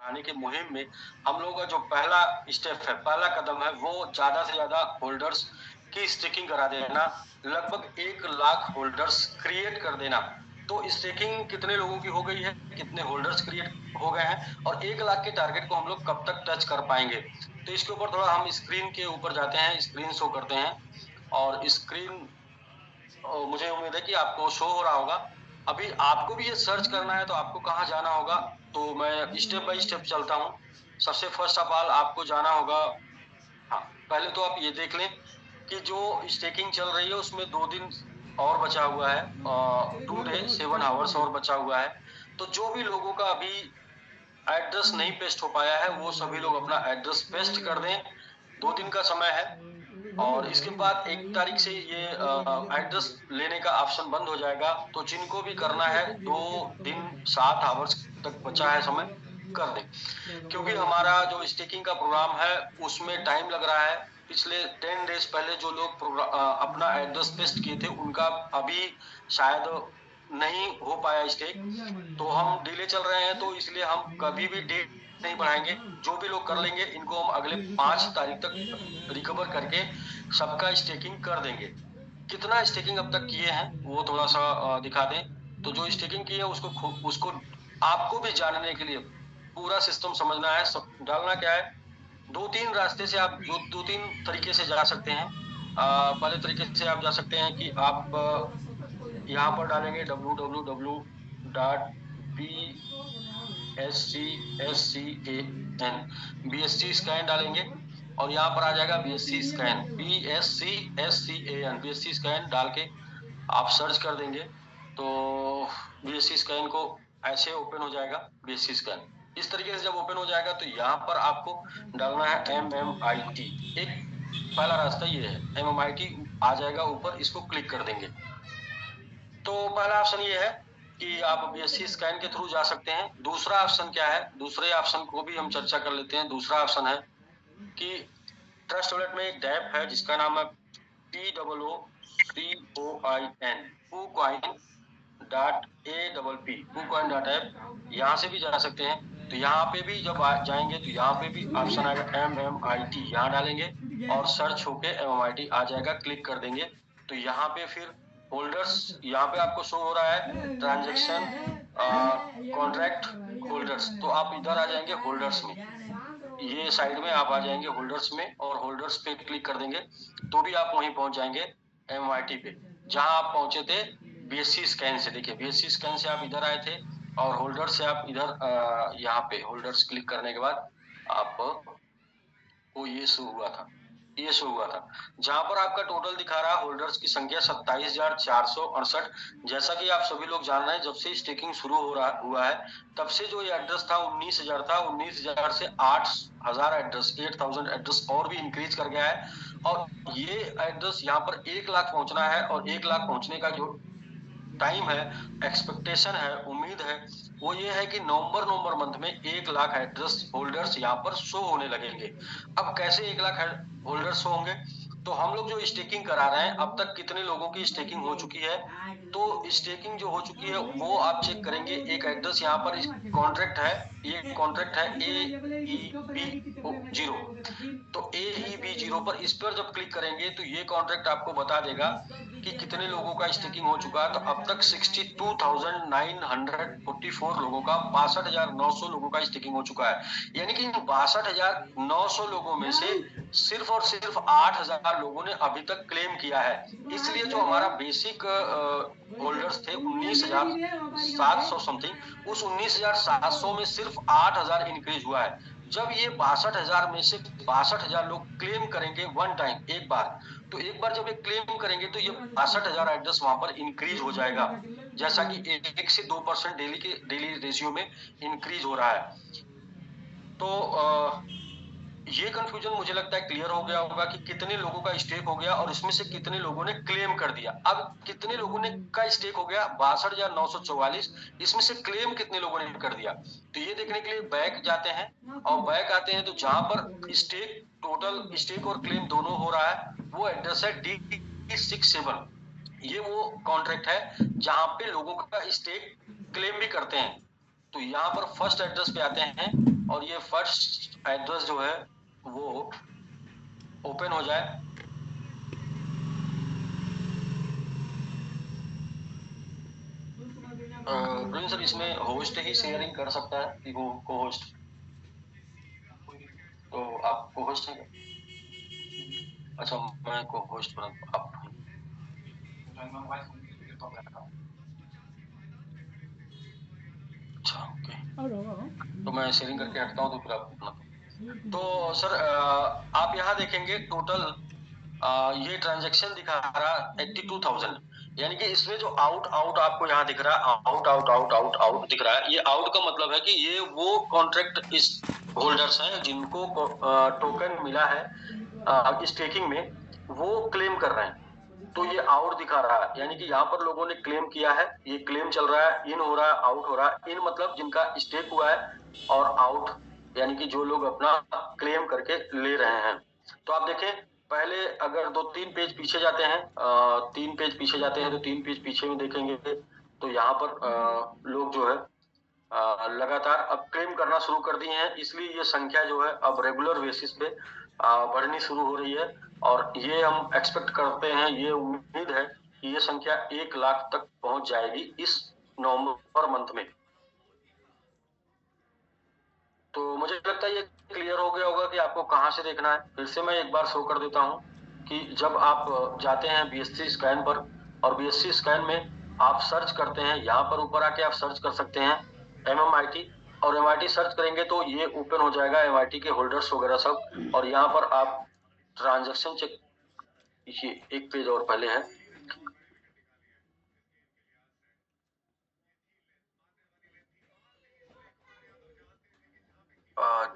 बढ़ाने की मुहिम में हम लोगों का जो पहला स्टेप है, पहला कदम है, वो ज्यादा से ज्यादा होल्डर्स की स्टेकिंग करा देना, लगभग 1 लाख होल्डर्स क्रिएट कर देना। तो स्टेकिंग कितने लोगों की हो गई है, कितने होल्डर्स क्रिएट हो गए हैं, और 1 लाख के टारगेट को हम लोग कब तक टच कर पाएंगे। तो इसके ऊपर थोड़ा हम स्क्रीन के ऊपर जाते हैं, स्क्रीन शो करते हैं, और स्क्रीन मुझे उम्मीद है कि आपको शो हो रहा होगा। अभी आपको भी ये सर्च करना है तो आपको कहाँ जाना होगा, तो मैं स्टेप बाय स्टेप चलता हूँ। सबसे फर्स्ट ऑफ ऑल आपको जाना होगा, हाँ, पहले तो आप ये देख लें कि जो स्टेकिंग चल रही है उसमें 2 दिन और बचा हुआ है, 2 डे 7 आवर्स और बचा हुआ है। तो जो भी लोगों का अभी एड्रेस नहीं पेस्ट हो पाया है वो सभी लोग अपना एड्रेस पेस्ट कर दें। 2 दिन का समय है, और इसके बाद 1 तारीख से ये एड्रेस लेने का ऑप्शन बंद हो जाएगा। तो जिनको भी करना है 2 दिन 7 आवर्स तक बचा है समय, कर दें, क्योंकि हमारा जो स्टेकिंग का प्रोग्राम है उसमें टाइम लग रहा है। पिछले 10 डेज पहले जो लोग अपना एड्रेस पेस्ट किए थे उनका अभी शायद नहीं हो पाया स्टेक, तो हम डिले चल रहे हैं, तो इसलिए हम कभी भी डेट नहीं बढ़ाएंगे। जो भी लोग कर लेंगे इनको हम अगले 5 तारीख तक रिकवर करके सबका स्टेकिंग कर देंगे। कितना स्टेकिंग अब तक किए हैं वो थोड़ा सा दिखा दें। तो जो स्टेकिंग की है उसको आपको भी जानने के लिए पूरा सिस्टम समझना है। डालना क्या है, 2-3 रास्ते से आप 2-3 तरीके से जा सकते हैं। पहले तरीके से आप जा सकते हैं कि आप यहाँ पर डालेंगे www.bscscan डालेंगे, और यहाँ पर आ जाएगा बीएससी स्कैन, बीएससी स्कैन डाल के आप सर्च कर देंगे तो बीएससी स्कैन को ऐसे ओपन हो जाएगा। बीएससी स्कैन इस तरीके से जब ओपन हो जाएगा तो यहाँ पर आपको डालना है MMIT। एक पहला रास्ता ये है, MMIT आ जाएगा ऊपर, इसको क्लिक कर देंगे। तो पहला ऑप्शन ये है कि आप बीएससी स्कैन के थ्रू जा सकते हैं। दूसरा ऑप्शन क्या है, दूसरे ऑप्शन को भी हम चर्चा कर लेते हैं। दूसरा ऑप्शन है कि ट्रस्ट वॉलेट में एक डैप है जिसका नाम है POOCOIN, POOCOIN.app, यहाँ से भी जा सकते हैं। तो यहाँ पे भी जब जाएंगे तो यहाँ पे भी ऑप्शन आएगा MMIT, यहाँ डालेंगे और सर्च होके MMIT आ जाएगा, क्लिक कर देंगे। तो यहाँ पे फिर होल्डर्स, यहाँ पे आपको शो हो रहा है ट्रांजेक्शन कॉन्ट्रैक्ट होल्डर्स, तो आप इधर आ जाएंगे होल्डर्स में, ये साइड में आप आ जाएंगे होल्डर्स में, और होल्डर्स पे क्लिक कर देंगे तो भी आप वहीं पहुंच जाएंगे MMIT पे, जहां आप पहुंचे थे बीएससी स्कैन से। देखिए बीएससी स्कैन से आप इधर आए थे, और होल्डर से आप इधर यहाँ पे होल्डर्स क्लिक करने के बाद आप को ये शो हुआ था, ये शो हुआ था, जहां पर आपका टोटल दिखा रहा है होल्डर्स की संख्या 27,468। जैसा कि आप सभी लोग जान रहे हैं, जब से स्टेकिंग शुरू हो रहा हुआ है तब से जो ये एड्रेस था 19,000 था, 19,000 से 8,000 एड्रेस, 8,000 एड्रेस और भी इंक्रीज कर गया है। और ये एड्रेस यहाँ पर 1 लाख पहुंचना है, और 1 लाख पहुंचने का जो टाइम है, एक्सपेक्टेशन है, उम्मीद है, वो ये है कि नवंबर मंथ में 1 लाख एड्रेस होल्डर्स यहाँ पर शो होने लगेंगे। अब कैसे 1 लाख होल्डर्स होंगे, तो हम लोग जो स्टेकिंग करा रहे हैं अब तक कितने लोगों की स्टेकिंग हो चुकी है, तो स्टेकिंग जो हो चुकी है वो आप चेक करेंगे। एक एड्रेस यहाँ पर कॉन्ट्रैक्ट है, ये कॉन्ट्रैक्ट है AEB0, तो AEB0 पर, इस पर जब क्लिक करेंगे तो ये कॉन्ट्रैक्ट आपको बता देगा कि कितने लोगों का स्टेकिंग हो चुका है। तो अब तक 62,944 लोगों का, 62,900 लोगों का स्टेकिंग हो चुका है। यानी कि 62,900 लोगों में से सिर्फ और सिर्फ 8,000 लोगों ने अभी तक क्लेम किया है। इसलिए जो हमारा बेसिक होल्डर्स थे 19,700 समथिंग, उस 19,700 में सिर्फ 8,000 इंक्रीज हुआ है। जब ये 62,000 में से 62,000 लोग क्लेम करेंगे वन टाइम, एक बार, तो एक बार जब ये क्लेम करेंगे तो ये 62,000 एड्रेस वहां पर इंक्रीज हो जाएगा, जैसा कि 1 से 2% डेली रेशियो में इंक्रीज हो रहा है। तो ये कंफ्यूजन मुझे लगता है क्लियर हो गया होगा कि कितने लोगों का स्टेक हो गया और इसमें से कितने लोगों ने क्लेम कर दिया। अब कितने लोगों ने का स्टेक हो गया 62,944, इसमें से क्लेम कितने लोगों ने कर दिया, तो ये देखने के लिए बैक जाते हैं, और बैक आते हैं तो जहां पर स्टेक, टोटल स्टेक और क्लेम दोनों हो रहा है, वो एड्रेस है D67। ये वो कॉन्ट्रैक्ट है जहां पे लोगों का स्टेक क्लेम भी करते हैं। तो यहाँ पर फर्स्ट एड्रेस पे आते हैं और ये फर्स्ट एड्रेस जो है वो ओपन हो जाए। प्रवीण सर, इसमें होस्ट ही शेयरिंग कर सकता है कि वो को होस्ट, तो आप को होस्ट है? अच्छा, मैं को होस्ट बना, आप अच्छा ओके, तो मैं शेयरिंग करके हटता हूँ तो फिर आप अपना। तो सर आप यहाँ देखेंगे टोटल ये ट्रांजैक्शन दिखा रहा 82,000, यानी कि इसमें जो आउट आउट आपको यहाँ दिख रहा है, out out out out out दिख रहा है, ये आउट का मतलब है कि ये वो कॉन्ट्रैक्ट इस होल्डर्स हैं जिनको टोकन मिला है स्टेकिंग में, वो क्लेम कर रहे हैं। तो ये आउट दिखा रहा है, यानी कि यहाँ पर लोगों ने क्लेम किया है, ये क्लेम चल रहा है, इन हो रहा है, आउट हो रहा है। इन मतलब जिनका स्टेक हुआ है, और आउट यानी कि जो लोग अपना क्लेम करके ले रहे हैं। तो आप देखें, पहले अगर 2-3 पेज पीछे जाते हैं, 3 पेज पीछे जाते हैं, तो 3 पेज पीछे में देखेंगे तो यहाँ पर लोग जो है लगातार अब क्लेम करना शुरू कर दिए हैं, इसलिए ये संख्या जो है अब रेगुलर बेसिस पे बढ़नी शुरू हो रही है। और ये हम एक्सपेक्ट करते हैं, ये उम्मीद है कि ये संख्या 1 लाख तक पहुंच जाएगी इस नवंबर मंथ में। तो मुझे लगता है ये क्लियर हो गया होगा कि आपको कहाँ से देखना है। फिर से मैं एक बार शो कर देता हूँ कि जब आप जाते हैं BSC स्कैन पर, और BSC स्कैन में आप सर्च करते हैं, यहाँ पर ऊपर आके आप सर्च कर सकते हैं MMIT, और MIT सर्च करेंगे तो ये ओपन हो जाएगा MIT के होल्डर्स वगैरह सब। और यहाँ पर आप ट्रांजेक्शन चेक, ये एक पेज और पहले है,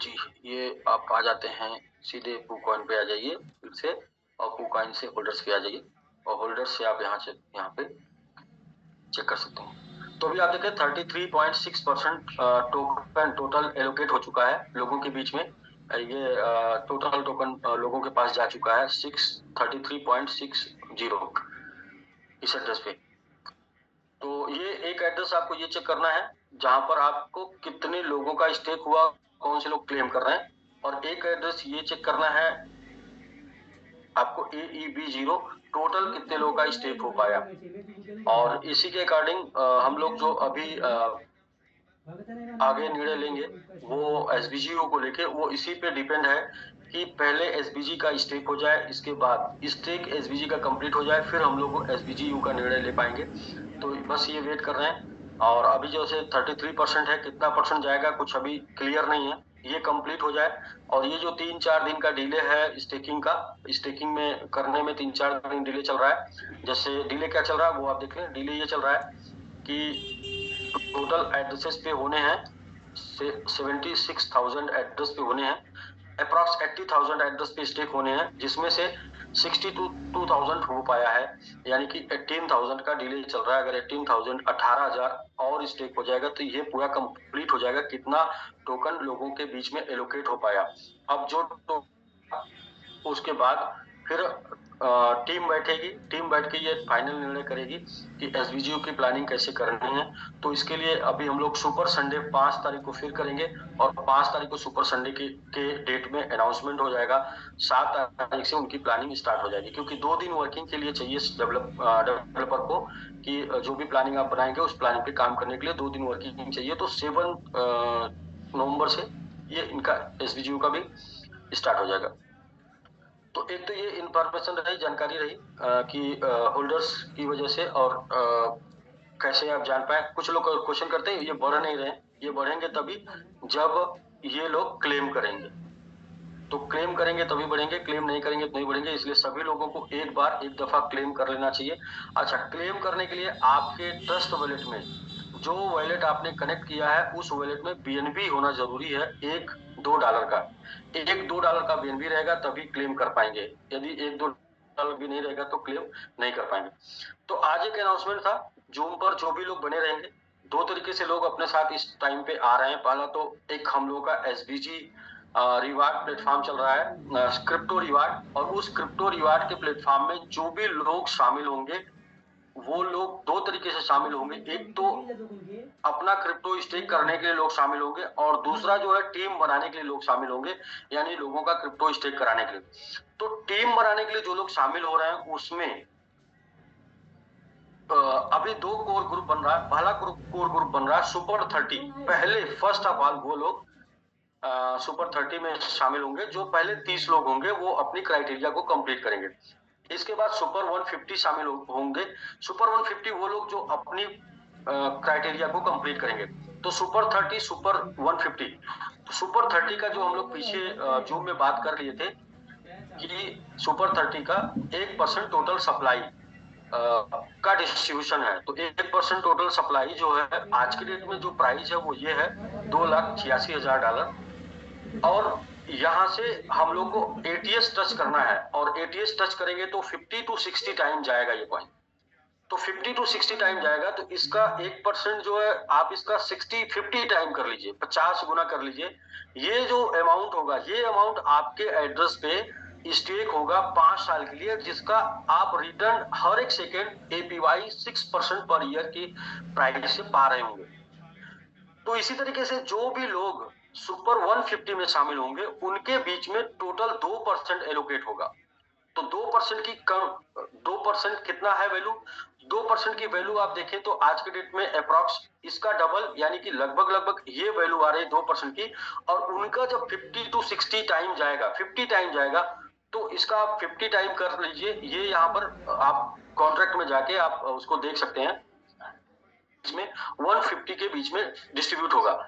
जी ये आप आ जाते हैं सीधे PooCoin पे आ जाइए फिर से, और PooCoin से होल्डर्स पे आ जाइए, और होल्डर्स से आप यहाँ पे चेक कर सकते हैं। तो अभी आप देखें 33.6% टोकन टोटल एलोकेट हो चुका है लोगों के बीच में। ये टोटल टोकन लोगों के पास जा चुका है 633.60 इस एड्रेस पे। तो ये एक एड्रेस आपको ये चेक करना है जहां पर आपको कितने लोगों का स्टेक हुआ, कौन से लोग क्लेम कर रहे हैं। और एक एड्रेस ये चेक करना है आपको AEB0 टोटल कितने लोगों का स्टेक हो पाया। और इसी के अकॉर्डिंग हम लोग जो अभी आगे निर्णय लेंगे वो SBGO को लेके, वो इसी पे डिपेंड है कि पहले SBG का स्टेक हो जाए, इसके बाद स्टेक SBG का कंप्लीट हो जाए, फिर हम लोग SBGU का निर्णय ले पाएंगे। तो बस ये वेट कर रहे हैं। और अभी जैसे 33% है, कितना परसेंट जाएगा कुछ अभी क्लियर नहीं है, ये कंप्लीट हो जाए। और ये जो 3-4 दिन का डिले है स्टेकिंग का, स्टेकिंग में करने में 3-4 दिन डिले चल रहा है। जैसे डिले क्या चल रहा है वो आप देख लें। डिले ये चल रहा है कि टोटल एड्रेसेस पे होने हैं 76,000 एड्रेस पे होने हैं, अप्रॉक्स 80,000 एड्रेस पे स्टेक होने हैं, जिसमें से 62,000 हो पाया है, यानी कि 18,000 का डिले चल रहा है। अगर 18,000 18,000 और स्टेक हो जाएगा तो ये पूरा कंप्लीट हो जाएगा, कितना टोकन लोगों के बीच में एलोकेट हो पाया। अब जो उसके बाद फिर टीम बैठेगी, टीम बैठ के ये फाइनल निर्णय करेगी कि SBGO की प्लानिंग कैसे करनी है। तो इसके लिए अभी हम लोग सुपर संडे 5 तारीख को फिर करेंगे, और 5 तारीख को सुपर संडे के डेट में अनाउंसमेंट हो जाएगा। 7 तारीख से उनकी प्लानिंग स्टार्ट हो जाएगी, क्योंकि 2 दिन वर्किंग के लिए चाहिए डेवलपर को, कि जो भी प्लानिंग आप बनाएंगे उस प्लानिंग पे काम करने के लिए 2 दिन वर्किंग चाहिए। तो 7 नवंबर से ये इनका SBGO का भी स्टार्ट हो जाएगा। तो एक तो ये इंफॉर्मेशन रही, जानकारी रही कि होल्डर्स की वजह से, और कैसे आप जान पाए। कुछ लोग क्वेश्चन करते हैं ये बढ़ नहीं रहे, ये बढ़ेंगे तभी जब ये लोग क्लेम करेंगे। तो क्लेम करेंगे तभी बढ़ेंगे, क्लेम नहीं करेंगे तो नहीं बढ़ेंगे। इसलिए सभी लोगों को एक दफा क्लेम कर लेना चाहिए। अच्छा, क्लेम करने के लिए आपके ट्रस्ट वॉलेट में जो वॉलेट आपने कनेक्ट किया है उस वॉलेट में BNB होना जरूरी है, $1-2 का। $1-2 का BNB रहेगा तभी क्लेम कर पाएंगे, यदि $1-2 भी नहीं रहेगा तो क्लेम नहीं कर पाएंगे। तो आज एक अनाउंसमेंट था, जूम पर जो भी लोग बने रहेंगे, 2 तरीके से लोग अपने साथ इस टाइम पे आ रहे हैं। पहला तो एक हम लोग का SBG रिवार्ड प्लेटफॉर्म चल रहा है, क्रिप्टो रिवार्ड, और उस क्रिप्टो रिवार्ड के प्लेटफॉर्म में जो भी लोग शामिल होंगे वो लोग 2 तरीके से शामिल होंगे। एक तो अपना क्रिप्टो स्टेक करने के लिए लोग शामिल होंगे, और दूसरा जो है टीम बनाने के लिए लोग शामिल होंगे, यानी लोगों का क्रिप्टो स्टेक कराने के लिए। तो टीम बनाने के लिए जो लोग शामिल हो रहे हैं उसमें अभी 2 कोर ग्रुप बन रहा है। पहला कोर ग्रुप बन रहा है सुपर 30। पहले फर्स्ट ऑफ ऑल वो लोग सुपर 30 में शामिल होंगे। जो पहले 30 लोग होंगे वो अपनी क्राइटेरिया को कंप्लीट करेंगे। इसके बाद सुपर 150 शामिल होंगे। सुपर 150 वो लोग जो अपनी क्राइटेरिया को कंप्लीट करेंगे। तो सुपर 30, सुपर 150। तो सुपर 30 का जो हम लोग पीछे जूम में बात कर लिए थे कि सुपर 30 का 1% टोटल सप्लाई का डिस्ट्रीब्यूशन है। तो 1% टोटल सप्लाई जो है आज के डेट में जो प्राइस है वो ये है $2,86,000। और यहाँ से हम लोग को ATS टच करना है, और ATS टच करेंगे तो 50 to 60 टाइम जाएगा ये कॉइन। तो 50 to 60 टाइम जाएगा, तो इसका 1% जो है आप इसका 50 टाइम कर लीजिए, 50 गुना कर लीजिए। ये जो अमाउंट होगा, ये अमाउंट आपके एड्रेस पे स्टेक होगा 5 साल के लिए, जिसका आप रिटर्न हर एक सेकेंड APY 6% पर ईयर की प्राइस से पा रहे होंगे। तो इसी तरीके से जो भी लोग सुपर 150 में शामिल होंगे उनके बीच में टोटल 2% एलोकेट होगा। तो 2% कितना है वैल्यू? 2% की वैल्यू आप देखें तो आज के डेट में अप्रॉक्स इसका डबल, यानी कि लगभग ये वैल्यू आ रही है 2% की। और उनका जब 50 to 60 टाइम जाएगा, 50 टाइम जाएगा, तो इसका आप 50 टाइम कर लीजिए। ये यहाँ पर आप कॉन्ट्रैक्ट में जाके आप उसको देख सकते हैं, इसमें 150 के बीच में डिस्ट्रीब्यूट होगा।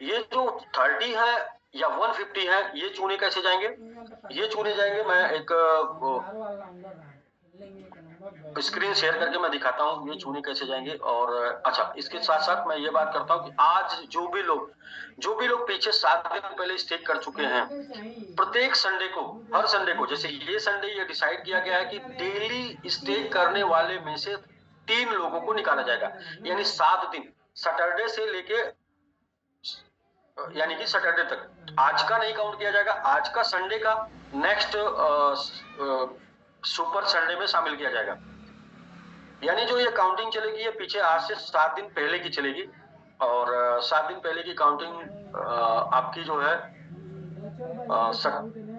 ये जो 30 है या 150 है, ये चुने कैसे जाएंगे? ये चुने जाएंगे, मैं एक स्क्रीन शेयर करके मैं दिखाता हूँ ये चुने कैसे जाएंगे। और अच्छा, इसके साथ साथ मैं ये बात करता हूँ कि आज जो भी लोग पीछे 7 दिन पहले स्टेक कर चुके हैं, प्रत्येक संडे को, हर संडे को, जैसे ये संडे ये डिसाइड किया गया है कि डेली स्टेक करने वाले में से 3 लोगों को निकाला जाएगा। यानी 7 दिन, सैटरडे से लेके यानी कि सैटरडे तक। आज का नहीं काउंट किया जाएगा, आज का संडे का नेक्स्ट सुपर संडे में शामिल किया जाएगा। यानी जो ये काउंटिंग चलेगी ये पीछे आज से 7 दिन पहले की चलेगी। और 7 दिन पहले की काउंटिंग आपकी जो है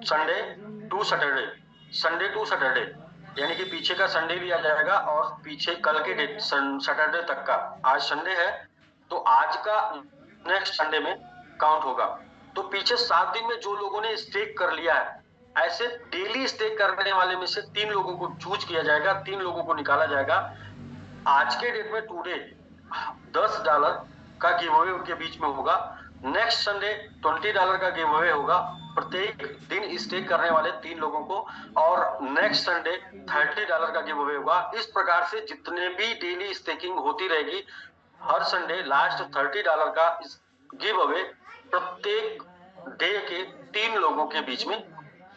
संडे टू सैटरडे, यानी कि पीछे का संडे भी आ जाएगा और पीछे कल के डेट सैटरडे तक का। आज संडे है तो आज का नेक्स्ट संडे में काउंट होगा। तो पीछे 7 दिन में जो लोगों ने स्टेक कर लिया है, ऐसे डेली स्टेक करने वाले में से 3 लोगों को चूज किया जाएगा, 3 लोगों को निकाला जाएगा। आज के डेट में टुडे $10 का गिव अवे उनके बीच में होगा। नेक्स्ट संडे $20 का गिव अवे होगा प्रत्येक दिन स्टेक करने वाले 3 लोगों को, और नेक्स्ट संडे $30 का गिव अवे होगा। इस प्रकार से जितने भी डेली स्टेकिंग होती रहेगी, हर संडे लास्ट $30 का गिव अवे प्रत्येक डे के 3 लोगों के बीच में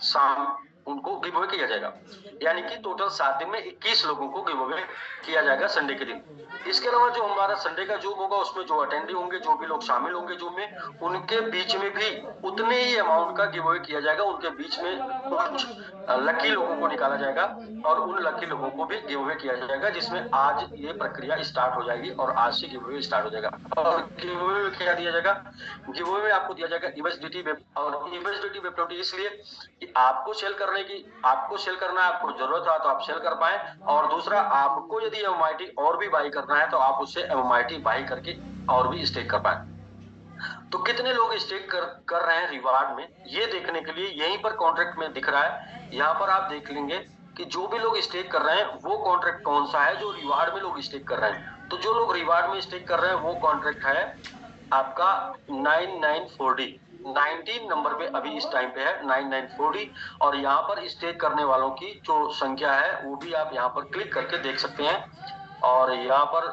शाम उनको गिव अवे किया जाएगा। यानी कि टोटल 7 दिन में 21 लोगों को गिव अवे किया जाएगा संडे के दिन। इसके अलावा जो हमारा संडे का जूम होगा उसमें जो अटेंडी होंगे, जो भी लोग शामिल होंगे जूम में, उनके बीच में भी उतने ही अमाउंट का गिव अवे किया जाएगा। उनके बीच में कुछ लकी लोगों को निकाला जाएगा और उन लकी लोगों को भी गिव अवे किया जाएगा, जिसमें आज ये प्रक्रिया स्टार्ट हो जाएगी और आज से गिव अवे स्टार्ट हो जाएगा। और गिव अवे में क्या दिया जाएगा? गिव अवे में आपको दिया जाएगा USDT वेब, और USDT वेब 20 इसलिए कि आपको सेल करना है, आपको जरूरत है तो आप सेल कर पाए, और दूसरा आपको यदि MMIT और भी बाई करना है तो आप उससे MMIT बाई करके और भी स्टेक कर पाए। तो कितने लोग स्टेक कर रहे हैं रिवार्ड में, ये देखने के लिए यहीं पर कॉन्ट्रैक्ट में दिख रहा है। यहाँ पर आप देख लेंगे कि जो भी लोग स्टेक कर रहे हैं वो कॉन्ट्रैक्ट कौन सा है जो रिवार्ड में लोग स्टेक कर रहे हैं। तो जो लोग रिवार्ड में स्टेक कर रहे हैं वो कॉन्ट्रैक्ट है आपका 9940, 19 नंबर पे अभी इस टाइम पे है 9940। और यहाँ पर स्टेक करने वालों की जो संख्या है वो भी आप यहाँ पर क्लिक करके देख सकते हैं। और यहाँ पर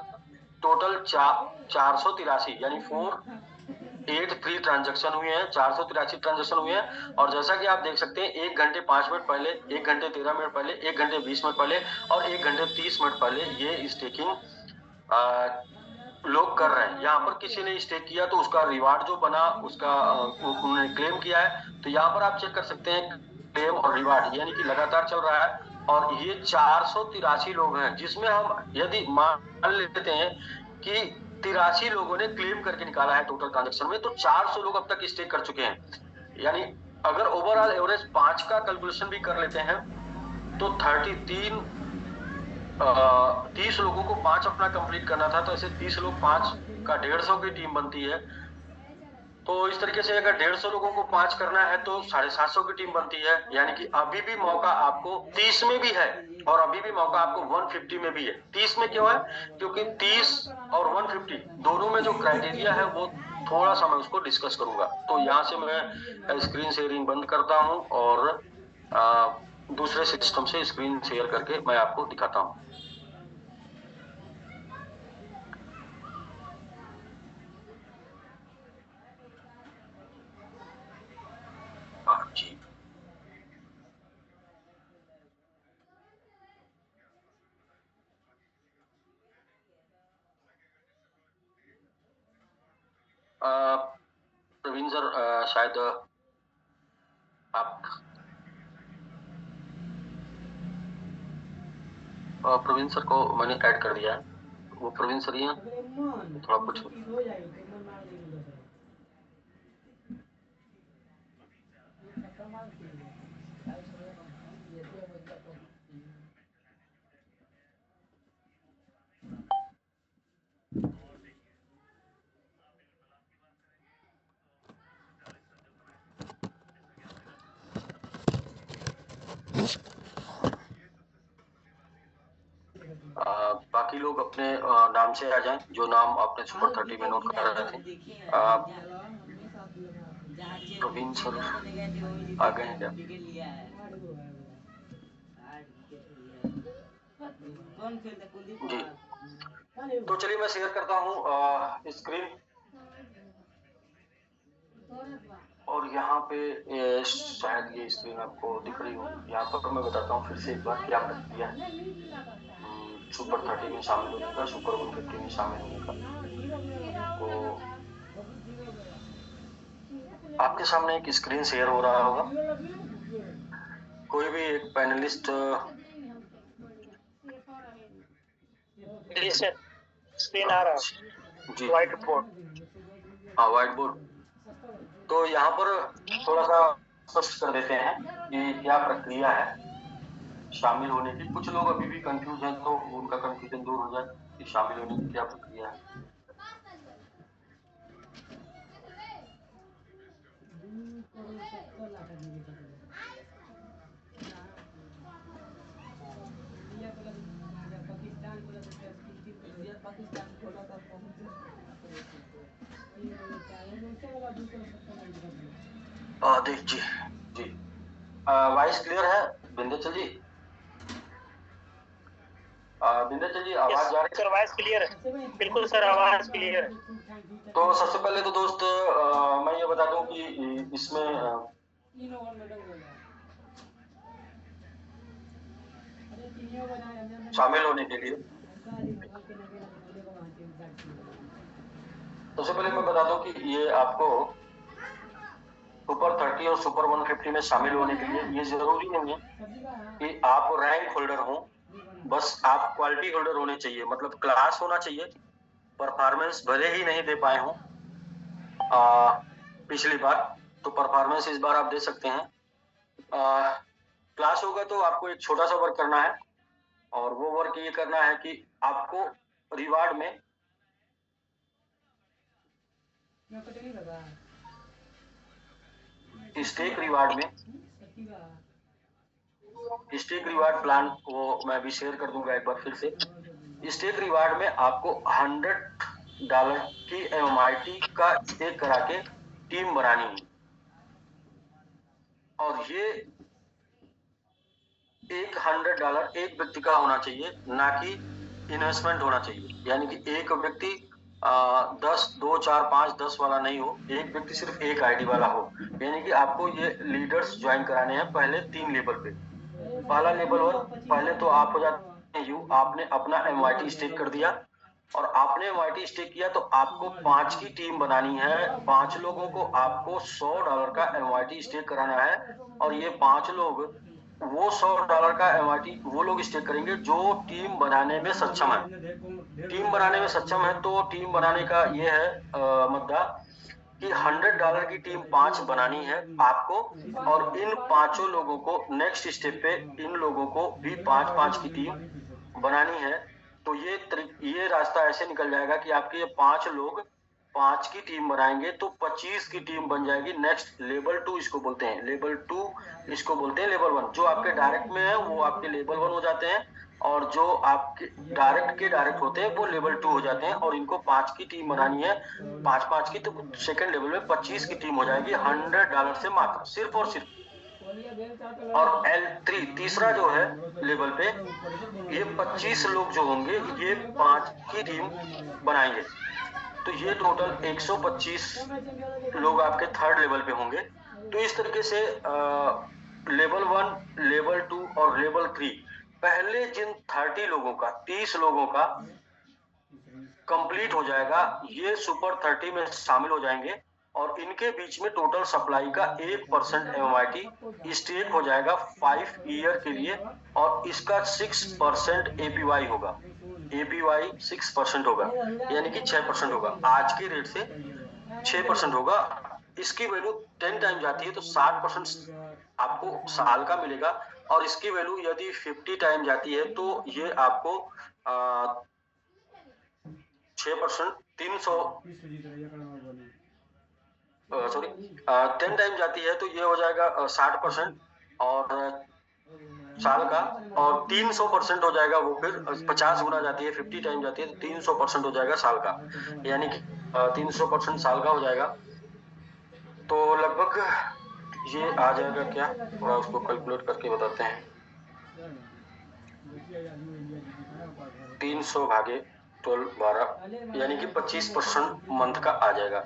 टोटल 483 यानी 483 ट्रांजेक्शन हुए हैं, 483 ट्रांजेक्शन हुए हैं। और जैसा कि आप देख सकते हैं 1 घंटे 5 मिनट पहले, 1 घंटे 13 मिनट पहले, 1 घंटे 20 मिनट पहले और 1 घंटे 30 मिनट पहले ये स्टेकिंग लोग कर रहे हैं। यहाँ पर किसी ने स्टेक किया तो उसका रिवार्ड जो बना उसका उन्होंने क्लेम किया है। तो यहाँ पर आप चेक कर सकते हैं क्लेम और रिवार्ड, यानी कि लगातार चल रहा है। और ये 483 लोग हैं, जिसमें हम यदि मान लेते हैं कि 83 लोगों ने क्लेम करके निकाला है टोटल ट्रांजेक्शन में, तो 400 लोग अब तक स्टेक कर चुके हैं। यानी अगर ओवरऑल एवरेज 5 का कैलकुलेशन भी कर लेते हैं तो 30 लोगों को 5 अपना कंप्लीट करना था, तो ऐसे 30 लोग 5 का 150 की टीम बनती है। तो इस तरीके से अगर 150 लोगों को 5 करना है तो 750 की टीम बनती है। यानी कि अभी भी मौका आपको 30 में भी है और अभी भी मौका आपको 150 में भी है। 30 में क्यों है? क्योंकि 30 और 150 दोनों में जो क्राइटेरिया है वो थोड़ा सा मैं उसको डिस्कस करूंगा। तो यहाँ से मैं स्क्रीन शेयरिंग बंद करता हूं और दूसरे सिस्टम से स्क्रीन शेयर करके मैं आपको दिखाता हूं। जी, प्रवीण सर, शायद आप प्रवीण सर को मैंने ऐड कर दिया है। वो प्रवीण सर ही हैं, थोड़ा कुछ बाकी लोग अपने नाम से आ जाएं, जो नाम आपने सुपर 30 में नोट कर रहे थे। प्रवीण सर आ गए हैं क्या? जी, तो चलिए मैं शेयर करता हूँ स्क्रीन। और यहाँ पे शायद ये स्क्रीन आपको दिख रही हो। यहाँ पर मैं बताता हूँ फिर से एक बार क्या प्रक्रिया है सुपर 30 में शामिल होने का, सुपर 150 में शामिल होने का। तो आपके सामने एक स्क्रीन शेयर हो रहा होगा। कोई भी एक पैनलिस्ट स्क्रीन आ रहा है जी, व्हाइट बोर्ड। हाँ, व्हाइट बोर्ड। तो यहाँ पर थोड़ा सा स्पष्ट कर देते हैं कि क्या प्रक्रिया है शामिल होने की। कुछ लोग अभी भी कंफ्यूज हैं, तो उनका कंफ्यूजन दूर हो जाए कि शामिल होने की क्या प्रक्रिया है। देख जी, जी, वॉइस क्लियर है विंध्याचल जी? विंध्याचल जी, आवाज जा रही है? सर वॉइस क्लियर है? बिल्कुल सर, आवाज क्लियर है। तो सबसे पहले तो दोस्त मैं ये बता दूं कि इसमें शामिल होने के लिए सबसे पहले मैं बता दूं कि ये आपको सुपर 30 और सुपर 150 में शामिल होने के लिए ये जरूरी नहीं है कि आप रैंक होल्डर हो, बस आप क्वालिटी होल्डर होने चाहिए। मतलब क्लास होना चाहिए। परफॉर्मेंस भले ही नहीं दे पाए हो पिछली बार, तो परफॉर्मेंस इस बार आप दे सकते हैं। क्लास होगा तो आपको एक छोटा सा वर्क करना है, और वो वर्क ये करना है कि आपको रिवार्ड में स्टेक रिवार्ड प्लान वो मैं भी शेयर कर दूंगा एक बार फिर से। स्टेक रिवार्ड में आपको $100 की MIT का स्टेक करा के टीम बनानी है, और ये $100 एक व्यक्ति का होना चाहिए, ना कि इन्वेस्टमेंट होना चाहिए। यानी कि एक व्यक्ति 10, 2, 4, 5, 10 वाला नहीं हो, एक व्यक्ति सिर्फ एक आईडी वाला हो। यानी कि आपको ये लीडर्स ज्वाइन कराने हैं पहले 3 लेवल पे। पहला लेवल 1, पहले तो आप हो जाते हैं यू, आपने अपना MIT स्टेक कर दिया, और आपने MIT स्टेक किया तो आपको 5 की टीम बनानी है। 5 लोगों को आपको $100 का MIT स्टेक कराना है, और ये 5 लोग वो $100 का MIT वो लोग स्टेक करेंगे जो टीम बनाने में सक्षम है। टीम बनाने में सक्षम है तो टीम बनाने का ये है मुद्दा कि $100 की टीम 5 बनानी है आपको, और इन पांचों लोगों को नेक्स्ट स्टेप पे इन लोगों को भी 5-5 की टीम बनानी है। तो ये रास्ता ऐसे निकल जाएगा कि आपके ये 5 लोग 5 की टीम बनाएंगे तो 25 की टीम बन जाएगी। नेक्स्ट लेवल 2 इसको बोलते हैं, लेवल 2 इसको बोलते हैं, लेवल 1 जो आपके डायरेक्ट में है वो आपके लेवल 1 हो जाते हैं, और जो आपके डायरेक्ट होते हैं वो लेवल 2 हो जाते हैं। और इनको 5 की टीम बनानी है, 5-5 की, तो सेकंड लेवल में 25 की टीम हो जाएगी $100 से मात्र, सिर्फ और सिर्फ। और L3 तीसरा जो है लेवल पे, ये 25 लोग जो होंगे ये 5 की टीम बनाएंगे, तो ये टोटल 125 लोग आपके थर्ड लेवल पे होंगे। तो इस तरीके से लेवल 1, लेवल 2 और लेवल 3 पहले जिन 30 लोगों का, 30 लोगों का कंप्लीट हो जाएगा, ये सुपर 30 में शामिल हो जाएंगे, और इनके बीच में टोटल सप्लाई का 1% MMIT स्टेक हो जाएगा 5 ईयर के लिए, और इसका 6% APY होगा। APY 6% होगा, यानी कि 6% होगा, आज के रेट से 6% होगा। इसकी वैल्यू 10 टाइम जाती है तो 60% आपको साल का मिलेगा, और इसकी वैल्यू यदि 50 टाइम जाती है तो ये आपको 6%, 300 सॉरी 10 टाइम जाती है तो ये हो जाएगा 60% और साल का, और 300% हो जाएगा वो, फिर 50 गुना जाती है, 50 टाइम जाती है तो 300% हो जाएगा साल का, यानी कि 300% साल का हो जाएगा। तो लगभग ये आ जाएगा, क्या थोड़ा उसको कैलकुलेट करके बताते हैं, 300 भागे 12 यानी कि 25% मंथ का आ जाएगा,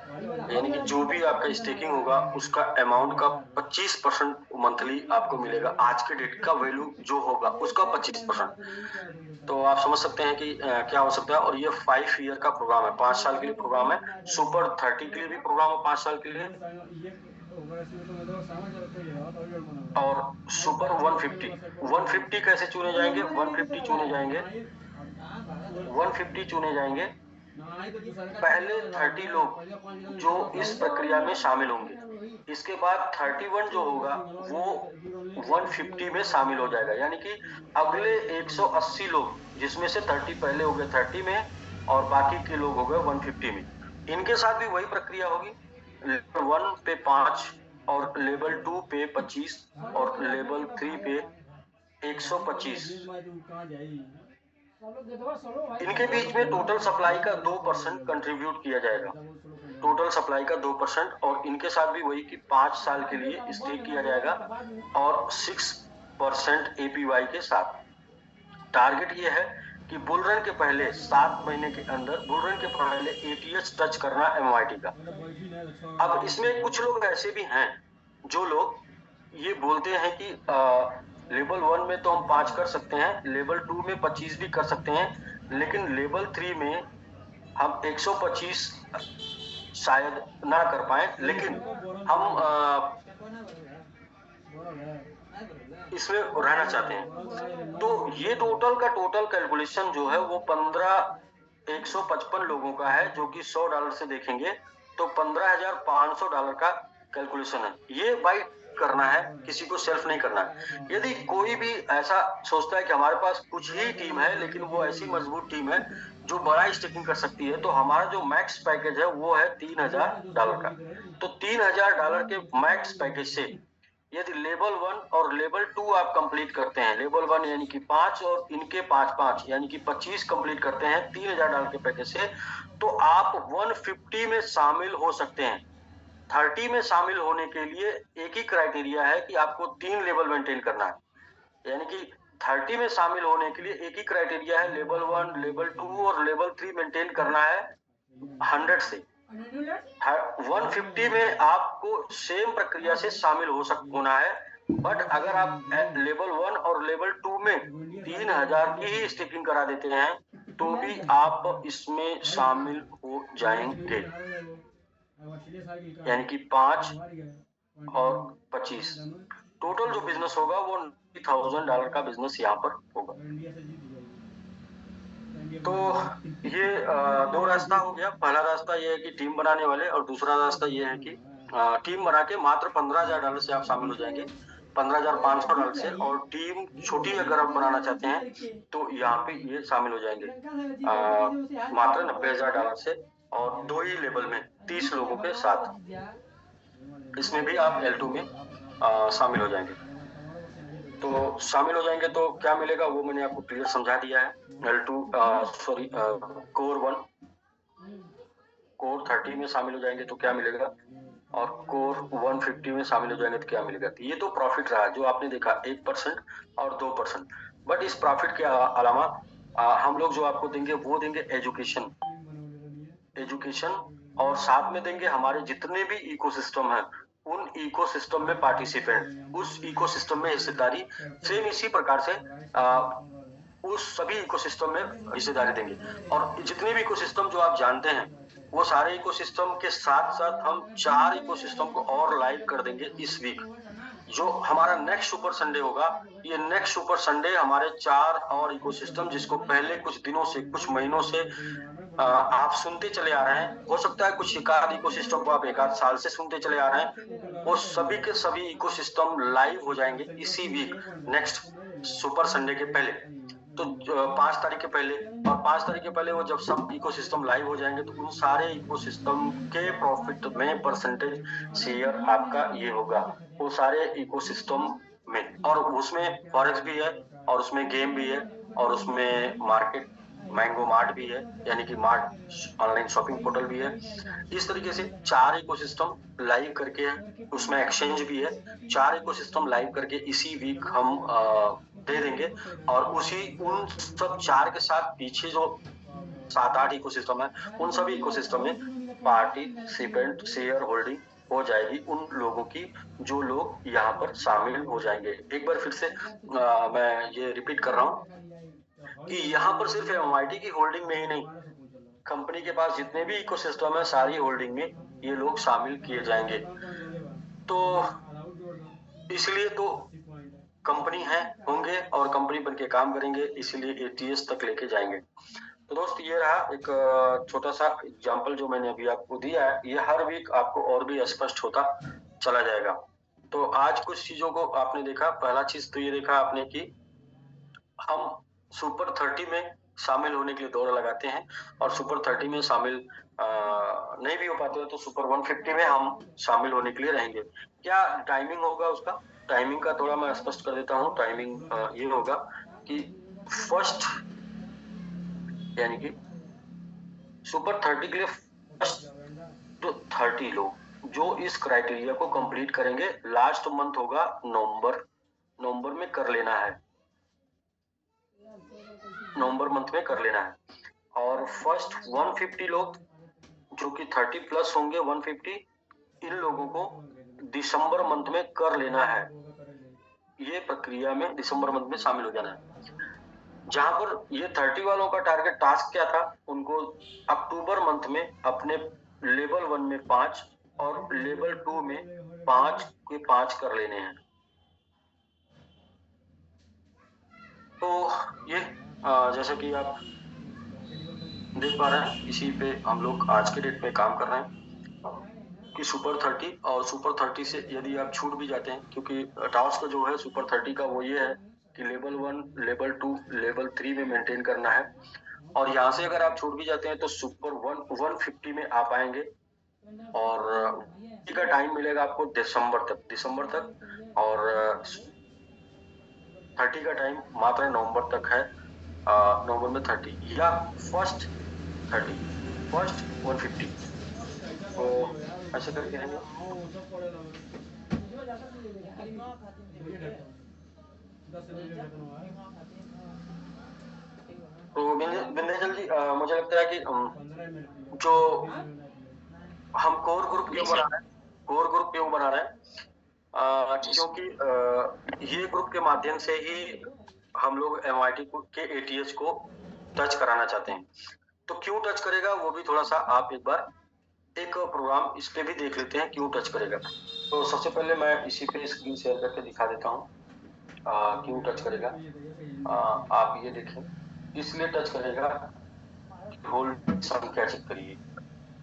यानी कि जो भी आपका स्टेकिंग होगा उसका अमाउंट का 25% मंथली आपको मिलेगा, आज के डेट का वैल्यू जो होगा उसका 25%। तो आप समझ सकते हैं कि क्या हो सकता है। और ये 5 ईयर का प्रोग्राम है, 5 साल के लिए प्रोग्राम है। सुपर 30 के लिए भी प्रोग्राम है 5 साल के लिए, और सुपर 150 कैसे चुने जाएंगे, 150 चुने जाएंगे, 150 चुने जाएंगे पहले 30 लोग जो इस प्रक्रिया में शामिल होंगे, इसके बाद 31 जो होगा वो 150 में शामिल हो जाएगा, यानी कि अगले 180 लोग, जिसमें से 30 पहले हो गए 30 में और बाकी के लोग हो गए 150 में, इनके साथ भी वही प्रक्रिया होगी। लेवल 1 पे 5 और लेवल 2 पे 25 और लेवल 3 पे 125। इनके बीच में टोटल सप्लाई का 2% कंट्रीब्यूट किया जाएगा, टोटल सप्लाई का 2%, और इनके साथ भी वही कि 5 साल के लिए स्टेक किया जाएगा और 6% APY के साथ। टारगेट ये है कि बुल रन के पहले 7 महीने के अंदर, बुल रन के पहले ATH टच करना MYT का। अब इसमें कुछ लोग ऐसे भी हैं जो लोग ये बोलते हैं कि लेवल 1 में तो हम 5 कर सकते हैं, लेवल 2 में 25 भी कर सकते हैं, लेकिन लेवल 3 में हम 125 शायद ना कर पाए, लेकिन हम इसमें रहना चाहते हैं। तो ये टोटल का टोटल कैलकुलेशन जो है वो 155 लोगों का है, जो कि $100 से देखेंगे तो $15,500 का कैलकुलेशन है। ये बाई करना है, किसी को सेल्फ नहीं करना है। यदि कोई भी ऐसा सोचता है कि हमारे पास कुछ ही टीम है लेकिन वो ऐसी मजबूत टीम है जो बड़ा स्टेकिंग कर सकती है, तो हमारा जो मैक्स पैकेज है वो है $3,000 का। तो $3,000 के मैक्स पैकेज से यदि लेवल 1 और लेवल 2 आप कंप्लीट करते हैं, लेवल 1 यानी कि 5 और इनके 5-5 यानी कि 25 कंप्लीट करते हैं $3,000 के पैकेज से, तो आप 150 में शामिल हो सकते हैं। 30 में शामिल होने के लिए एक ही क्राइटेरिया है कि आपको 3 लेवल मेंटेन करना है, यानी कि 30 में शामिल होने के लिए एक ही क्राइटेरिया है, लेवल 1, लेवल 2 और लेवल 3 मेंटेन करना है 100 से। 150 में आपको सेम प्रक्रिया से शामिल होना है, बट अगर आप लेवल 1 और लेवल 2 में 3,000 की ही स्टेकिंग करा देते हैं तो भी आप इसमें शामिल हो जाएंगे, यानी कि 5 और 25 टोटल जो बिजनेस होगा वो $90,000 का बिजनेस यहाँ पर होगा। तो ये दो रास्ता हो गया। पहला रास्ता ये है कि टीम बनाने वाले, और दूसरा रास्ता ये है कि टीम बना के मात्र $15,000 से आप शामिल हो जाएंगे, $15,500 से। और टीम छोटी अगर आप बनाना चाहते हैं तो यहाँ पे ये शामिल हो जाएंगे मात्र $90,000 से, और 2 ही लेवल में 30 लोगों के साथ। इसमें भी आप L2 में शामिल हो जाएंगे। तो शामिल हो जाएंगे तो क्या मिलेगा वो मैंने आपको क्लियर समझा दिया है। कोर 30 में शामिल हो जाएंगे तो क्या मिलेगा, और कोर 150 में शामिल हो जाएंगे तो क्या मिलेगा। तो ये तो प्रॉफिट रहा जो आपने देखा, 1% और 2%। बट इस प्रॉफिट के अलावा हम लोग जो आपको देंगे वो देंगे एजुकेशन, और साथ में देंगे हमारे जितने भी इकोसिस्टम है उन इकोसिस्टम में पार्टिसिपेंट, उस इकोसिस्टम में हिस्सेदारी। सेम इसी प्रकार से उस सभी इकोसिस्टम में हिस्सेदारी देंगे। और जितने भी इकोसिस्टम जो आप जानते हैं वो सारे इकोसिस्टम के साथ साथ हम 4 इकोसिस्टम को और लाइव कर देंगे इस वीक। जो हमारा नेक्स्ट सुपर संडे होगा, ये नेक्स्ट सुपर संडे हमारे 4 और इकोसिस्टम, जिसको पहले कुछ दिनों से, कुछ महीनों से आप सुनते चले आ रहे हैं, हो सकता है कुछ एकाध इकोसिस्टम को आप एकाध साल से सुनते चले आ रहे हैं, वो सभी के सभी इकोसिस्टम लाइव हो जाएंगे इसी वीक नेक्स्ट सुपर संडे के पहले। तो 5 तारीख के पहले, और 5 तारीख के पहले वो जब सब इकोसिस्टम लाइव हो जाएंगे तो उन सारे इकोसिस्टम के प्रॉफिट में परसेंटेज शेयर आपका ये होगा वो सारे इकोसिस्टम में। और उसमें फॉरेक्स भी है, और उसमें गेम भी है, और उसमें मार्केट मैंगो मार्ट भी है, यानी कि मार्ट ऑनलाइन शॉपिंग पोर्टल भी है। इस तरीके से 4 इकोसिस्टम लाइव करके है, उसमें एक्सचेंज भी है। 4 इकोसिस्टम लाइव करके इसी वीक हम दे देंगे। और उन सब 4 के साथ पीछे जो 7-8 इकोसिस्टम है उन सभी इकोसिस्टम में पार्टिसिपेंट शेयर होल्डिंग हो जाएगी उन लोगों की जो लोग यहाँ पर शामिल हो जाएंगे। एक बार फिर से मैं ये रिपीट कर रहा हूँ कि यहाँ पर सिर्फ MIT की होल्डिंग में ही नहीं, कंपनी के पास जितने भी इकोसिस्टम है सारी होल्डिंग में ये लोग शामिल किए जाएंगे। तो इसलिए तो कंपनी है, होंगे और कंपनी बन के काम करेंगे, इसीलिए ATS तक लेके जाएंगे। तो दोस्त ये रहा एक छोटा सा एग्जाम्पल जो मैंने अभी आपको दिया है, ये हर वीक आपको और भी स्पष्ट होता चला जाएगा। तो आज कुछ चीजों को आपने देखा। पहला चीज तो ये देखा आपने कि हम सुपर 30 में शामिल होने के लिए दौड़ लगाते हैं, और सुपर 30 में शामिल नहीं भी हो पाते हो तो सुपर 150 में हम शामिल होने के लिए रहेंगे। क्या टाइमिंग होगा उसका, टाइमिंग का थोड़ा मैं स्पष्ट कर देता हूँ। टाइमिंग ये होगा कि फर्स्ट, यानी कि सुपर 30 के लिए फर्स्ट तो 30 लोग जो इस क्राइटेरिया को कंप्लीट करेंगे, लास्ट मंथ होगा नवंबर में कर लेना है, नवंबर मंथ में कर लेना है। और फर्स्ट 150 लोग जो कि 30 प्लस होंगे, 150, इन लोगों को दिसंबर मंथ में कर लेना है। ये प्रक्रिया में दिसंबर मंथ में शामिल हो जाना है। जहां पर ये 30 वालों का टारगेट टास्क क्या था, उनको अक्टूबर मंथ में अपने लेवल 1 में 5 और लेवल 2 में 5 के 5 कर लेने हैं। तो ये जैसे कि आप देख पा रहे हैं, इसी पे हम लोग आज के डेट में काम कर रहे हैं कि सुपर 30 और सुपर 30 से यदि आप छूट भी जाते हैं, क्योंकि टास्क जो है सुपर 30 का वो ये है कि लेवल 1, लेवल 2, लेवल 3 में मेंटेन करना है। और यहाँ से अगर आप छूट भी जाते हैं तो सुपर 150 में आ पाएंगे, और का टाइम मिलेगा आपको दिसंबर तक, और 30 का टाइम मात्र नवंबर तक है। नवंबर में 30 या फर्स्ट 150, तो ऐसे करके है। तो विंध्याचल जी, मुझे लगता है कि जो हम कोर ग्रुप क्यों बना रहे हैं, क्योंकि ये ग्रुप के माध्यम से ही हम लोग MIT के ATS को टच कराना चाहते हैं। तो क्यों टच करेगा वो भी थोड़ा सा आप एक बार एक प्रोग्राम इस पे भी देख लेते हैं क्यों टच करेगा। तो सबसे पहले मैं इसी पे स्क्रीन शेयर करके दिखा देता हूँ क्यों टच करेगा। आप ये देखें, इसलिए टच करेगा होल्ड संख्या चेक करिए।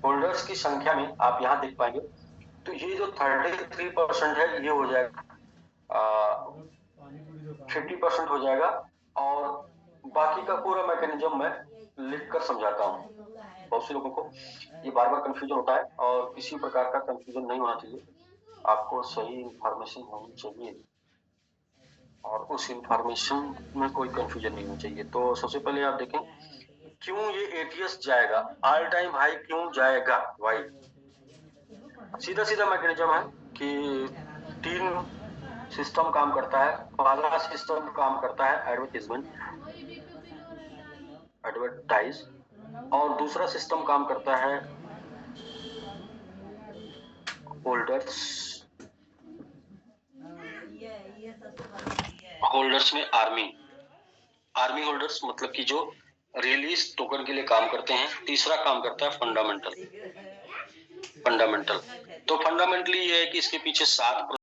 होल्डर्स की संख्या में आप यहाँ देख पाएंगे, तो ये जो 33% है ये हो जाएगा 50% हो जाएगा, और बाकी का पूरा मैकेनिज्म मैं लिख कर समझाता हूँ। बहुत से लोगों को ये बार बार कंफ्यूजन होता है, और किसी प्रकार का कंफ्यूजन नहीं होना चाहिए। आपको सही इंफॉर्मेशन होनी चाहिए, और उस इंफॉर्मेशन में कोई कंफ्यूजन नहीं होना चाहिए। तो सबसे पहले आप देखें क्यों ये एटीएस जाएगा, ऑल टाइम हाई क्यों जाएगा, वाई। सीधा सीधा मैकेनिज्म है कि 3 सिस्टम काम करता है। पहला सिस्टम काम करता है एडवर्टाइज, और दूसरा सिस्टम काम करता है होल्डर्स। होल्डर्स में आर्मी होल्डर्स मतलब कि जो रिलीज टोकन के लिए काम करते हैं। तीसरा काम करता है फंडामेंटल। तो फंडामेंटली ये है कि इसके पीछे 7